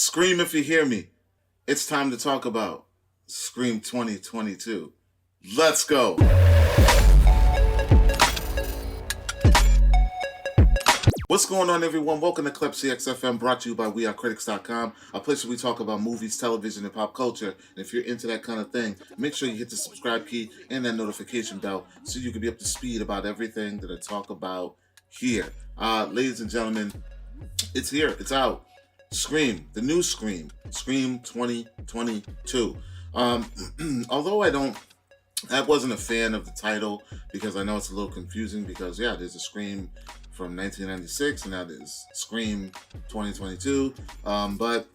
Scream if you hear me. It's time to talk about Scream 2022. Let's go. What's going on, everyone? Welcome to Klepcx FM, brought to you by CritiX.com, a place where we talk about movies, television, and pop culture. And if you're into that kind of thing, make sure you hit the subscribe key and that notification bell so you can be up to speed about everything that I talk about here. Ladies and gentlemen, it's here. It's out. Scream, the new Scream, Scream 2022. Although I wasn't a fan of the title because I know it's a little confusing because, there's a Scream from 1996 and now there's Scream 2022. But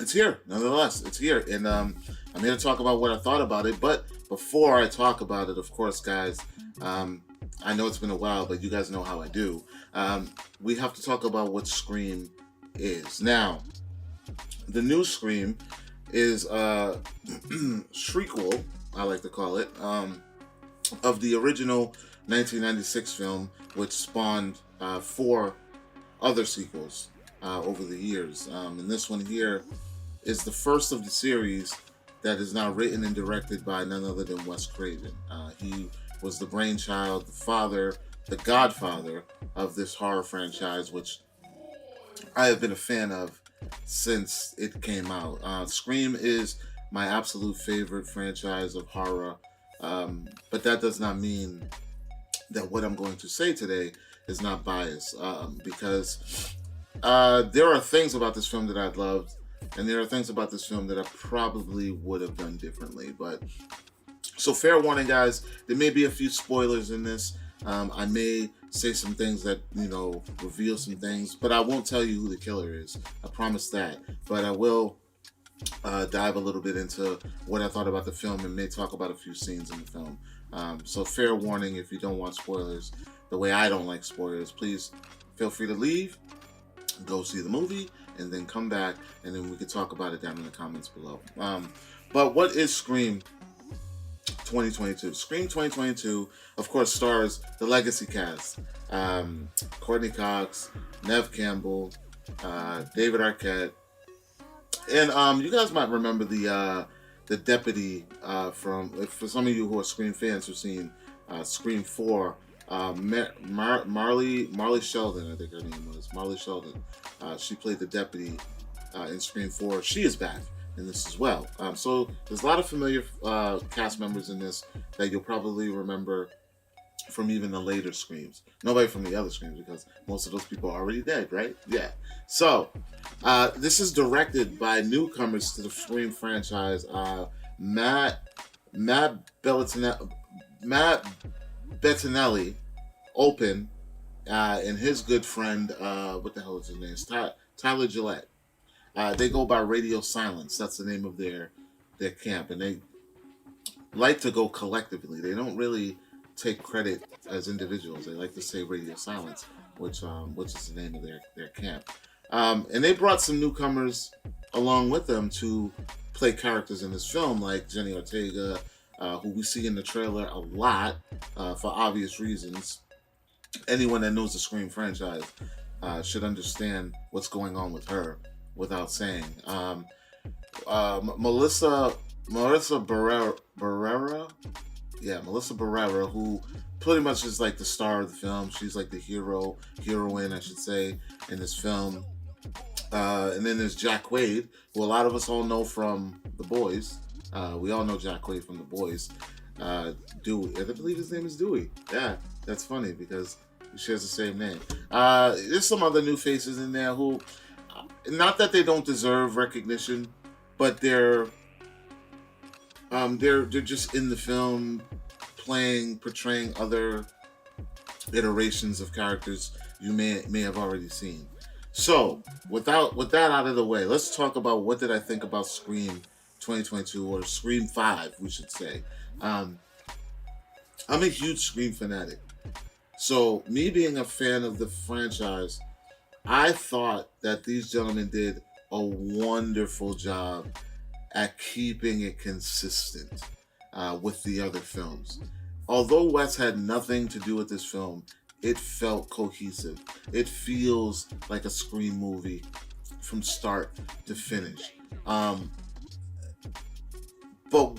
it's here, nonetheless. It's here. And I'm here to talk about what I thought about it. But before I talk about it, of course, guys, I know it's been a while, but you guys know how I do. We have to talk about what Scream is. Now, the new Scream is a shriekquel, I like to call it, of the original 1996 film, which spawned 4 other sequels over the years. And this one here is the first of the series that is now written and directed by none other than Wes Craven. He was the brainchild, the father, the godfather of this horror franchise, which I have been a fan of since it came out. Scream is my absolute favorite franchise of horror, but that does not mean that what I'm going to say today is not biased, because there are things about this film that I loved, and there are things about this film that I probably would have done differently. But so fair warning, guys, there may be a few spoilers in this. I may say some things that, reveal some things, but I won't tell you who the killer is. I promise that. But I will dive a little bit into what I thought about the film and may talk about a few scenes in the film. So fair warning, if you don't want spoilers, the way I don't like spoilers, please feel free to leave, go see the movie, and then come back, and then we can talk about it down in the comments below. But what is Scream 2022? Scream 2022, of course, stars the legacy cast: Courtney Cox, Neve Campbell, David Arquette, and you guys might remember the deputy from, for some of you who are Scream fans who've seen Scream 4, Marley Sheldon, I think her name was Marley Sheldon. She played the deputy in Scream 4. She is back in this as well. So there's a lot of familiar cast members in this that you'll probably remember from even the later Screams. Nobody from the other Screams, because most of those people are already dead, right? Yeah. So this is directed by newcomers to the Scream franchise, Matt Bettinelli, Open, and his good friend, what the hell is his name? Tyler Gillette. They go by Radio Silence. That's the name of their camp, and they like to go collectively. They don't really take credit as individuals. They like to say Radio Silence, which is the name of their camp. And they brought some newcomers along with them to play characters in this film, like Jenny Ortega, who we see in the trailer a lot for obvious reasons. Anyone that knows the Scream franchise should understand what's going on with her without saying. Melissa Barrera, Melissa Barrera, who pretty much is like the star of the film. She's like the heroine, I should say, in this film. And then there's Jack Quaid, who a lot of us all know from The Boys. We all know Jack Quaid from The Boys. Dewey, I believe his name is Dewey. Yeah, that's funny because he shares the same name. There's some other new faces in there who, not that they don't deserve recognition, but they're just in the film portraying other iterations of characters you may have already seen. So, with that out of the way, let's talk about what did I think about Scream 2022, or Scream 5, we should say. I'm a huge Scream fanatic. So, me being a fan of the franchise, I thought that these gentlemen did a wonderful job at keeping it consistent with the other films. Although Wes had nothing to do with this film, it felt cohesive. It feels like a Scream movie from start to finish. But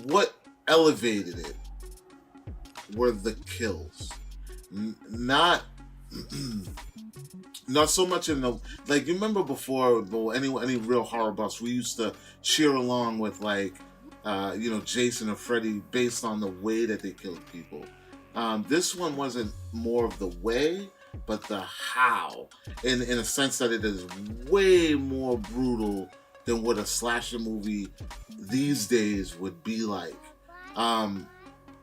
what elevated it were the kills. Not not so much in the, like, you remember before, well, any real horror buffs, we used to cheer along with, like, Jason or Freddy based on the way that they killed people. This one wasn't more of the way, but the how, in a sense that it is way more brutal than what a slasher movie these days would be like.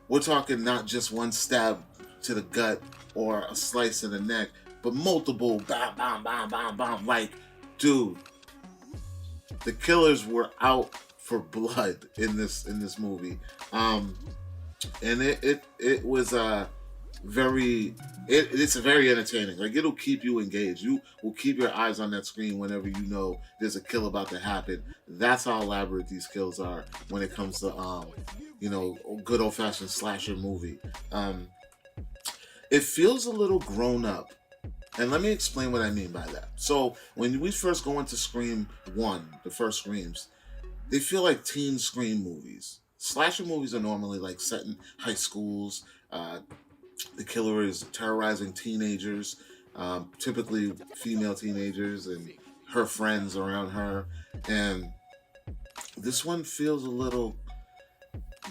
We're talking not just one stab to the gut or a slice in the neck, but multiple bam, bam, bam, bam, bam. Like, dude, the killers were out for blood in this movie, and it was it's very entertaining. Like, it'll keep you engaged. You will keep your eyes on that screen whenever you know there's a kill about to happen. That's how elaborate these kills are when it comes to good old-fashioned slasher movie. It feels a little grown up. And let me explain what I mean by that. So when we first go into Scream 1, the first Screams, they feel like teen Scream movies. Slasher movies are normally like set in high schools. The killer is terrorizing teenagers, typically female teenagers and her friends around her. And this one feels a little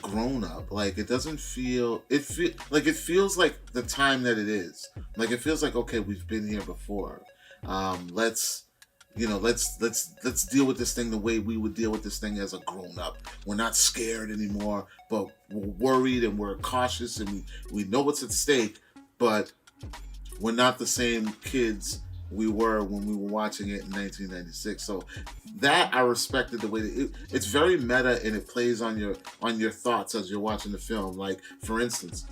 grown up. Like, it doesn't feel, it feels like the time that it is. Like, it feels like, okay, we've been here before. Let's deal with this thing the way we would deal with this thing as a grown up. We're not scared anymore, but we're worried and we're cautious, and we know what's at stake, but we're not the same kids we were when we were watching it in 1996. So that I respected the way that it's very meta, and it plays on your thoughts as you're watching the film. Like, for instance,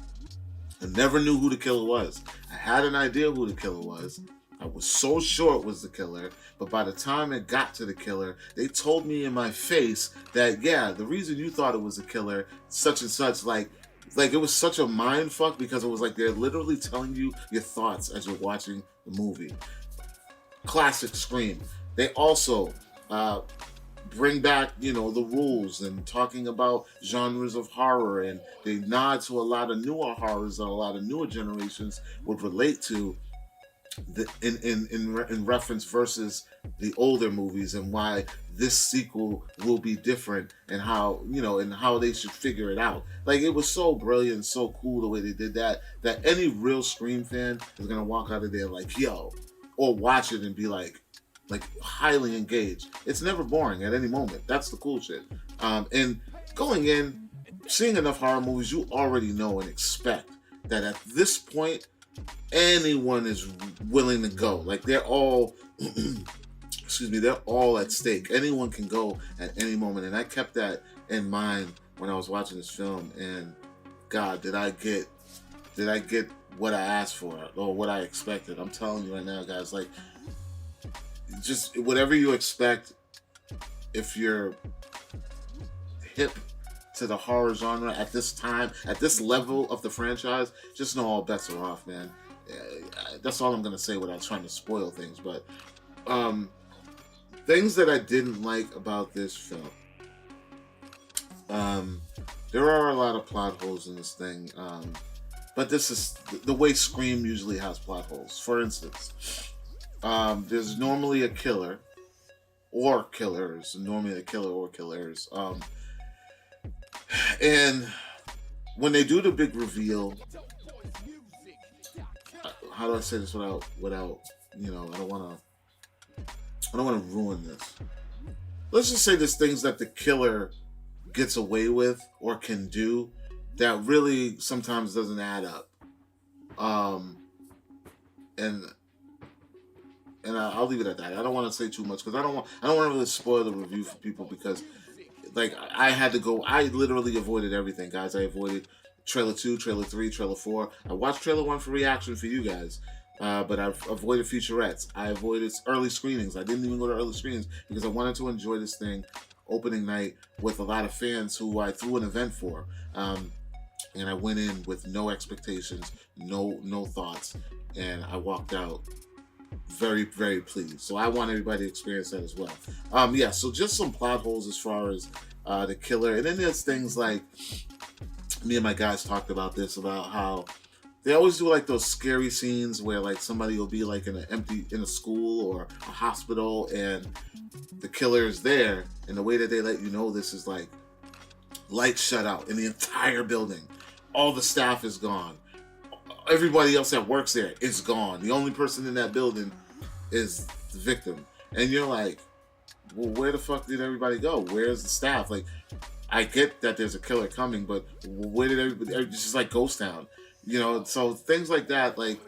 I never knew who the killer was. I had an idea who the killer was. I was so sure it was the killer, but by the time it got to the killer, they told me in my face that, yeah, the reason you thought it was a killer, such and such, like it was such a mind fuck, because it was like they're literally telling you your thoughts as you're watching the movie. Classic Scream. They also bring back, the rules and talking about genres of horror, and they nod to a lot of newer horrors that a lot of newer generations would relate to in reference versus the older movies, and why this sequel will be different, and how they should figure it out. Like, it was so brilliant, so cool the way they did that any real Scream fan is gonna walk out of there like, yo, or watch it and be like highly engaged. It's never boring at any moment. That's the cool shit. And going in, seeing enough horror movies, you already know and expect that at this point, anyone is willing to go. Like, they're all they're all at stake. Anyone can go at any moment. And I kept that in mind when I was watching this film, and God, did I get what I asked for or what I expected. I'm telling you right now, guys, like, just whatever you expect, if you're hip to the horror genre at this time, at this level of the franchise, just know all bets are off, man. That's all I'm gonna say without trying to spoil things. But things that I didn't like about this film. There are a lot of plot holes in this thing, but this is the way Scream usually has plot holes. For instance, there's normally a killer or killers, normally a killer or killers, and when they do the big reveal, how do I say this without I don't want to ruin this. Let's just say there's things that the killer gets away with or can do that really sometimes doesn't add up. And I'll leave it at that. I don't want to say too much because I don't want to really spoil the review for people, because like I literally avoided everything, guys. I avoided trailer 2, trailer 3, trailer 4. I watched trailer 1 for reaction for you guys. But I've avoided featurettes. I avoided early screenings. I didn't even go to early screenings because I wanted to enjoy this thing opening night with a lot of fans who I threw an event for. And I went in with no expectations, no thoughts, and I walked out very, very pleased. So I want everybody to experience that as well. Yeah, so just some plot holes as far as the killer. And then there's things like, me and my guys talked about this, about how they always do like those scary scenes where like somebody will be like in a school or a hospital, and the killer is there, and the way that they let you know this is like lights shut out in the entire building. All the staff is gone. Everybody else that works there is gone. The only person in that building is the victim. And you're like, well, where the fuck did everybody go? Where's the staff? Like, I get that there's a killer coming, but where did everybody? It's just like Ghost Town, you know. So things like that, like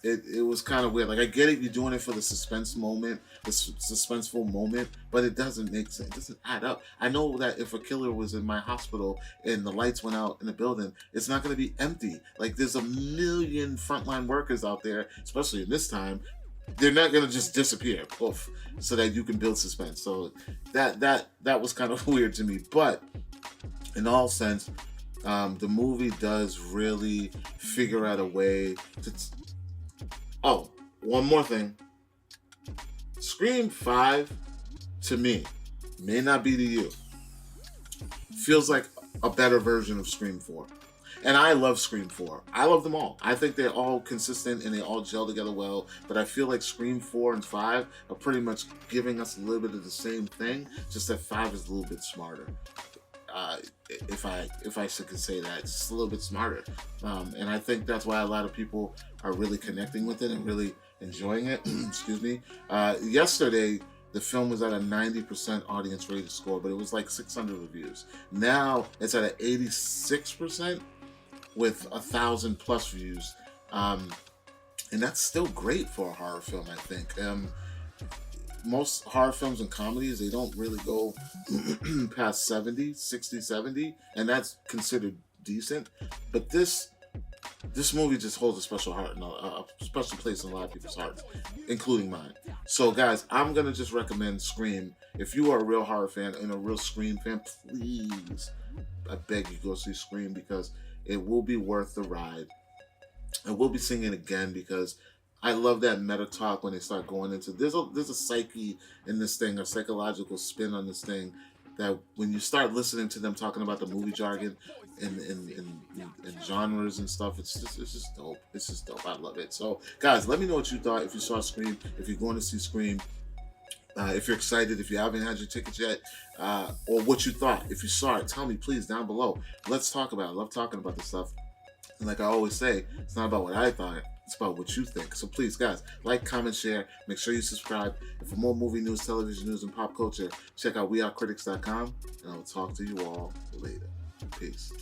it was kind of weird. Like, I get it, you're doing it for the suspense moment, the suspenseful moment, but it doesn't make sense. It doesn't add up. I know that if a killer was in my hospital and the lights went out in the building, it's not going to be empty. Like, there's a million frontline workers out there, especially in this time. They're not gonna just disappear, poof, so that you can build suspense. So that was kind of weird to me. But in all sense, the movie does really figure out a way to. Oh, one more thing. Scream 5, to me, may not be to you, feels like a better version of Scream 4. And I love Scream 4. I love them all. I think they're all consistent and they all gel together well. But I feel like Scream 4 and 5 are pretty much giving us a little bit of the same thing, just that 5 is a little bit smarter. If I could say that, it's just a little bit smarter. And I think that's why a lot of people are really connecting with it and really enjoying it. Excuse me. Yesterday, the film was at a 90% audience rated score, but it was like 600 reviews. Now it's at an 86%. With 1,000+ views, and that's still great for a horror film, I think. Most horror films and comedies, they don't really go past 60, 70, and that's considered decent. But this movie just holds a special heart, and a special place in a lot of people's hearts, including mine. So, guys, I'm gonna just recommend Scream. If you are a real horror fan and a real Scream fan, please, I beg you, go see Scream, because it will be worth the ride. I will be singing again because I love that meta talk when they start going into there's a psyche in this thing, a psychological spin on this thing, that when you start listening to them talking about the movie jargon and genres and stuff, it's just dope. It's just dope. I love it. So, guys, let me know what you thought. If you saw Scream, if you're going to see Scream, if you're excited, if you haven't had your tickets yet, or what you thought. If you saw it, tell me, please, down below. Let's talk about it. I love talking about this stuff. And like I always say, it's not about what I thought. It's about what you think. So please, guys, like, comment, share. Make sure you subscribe. And for more movie news, television news, and pop culture, check out wearecritics.com. And I will talk to you all later. Peace.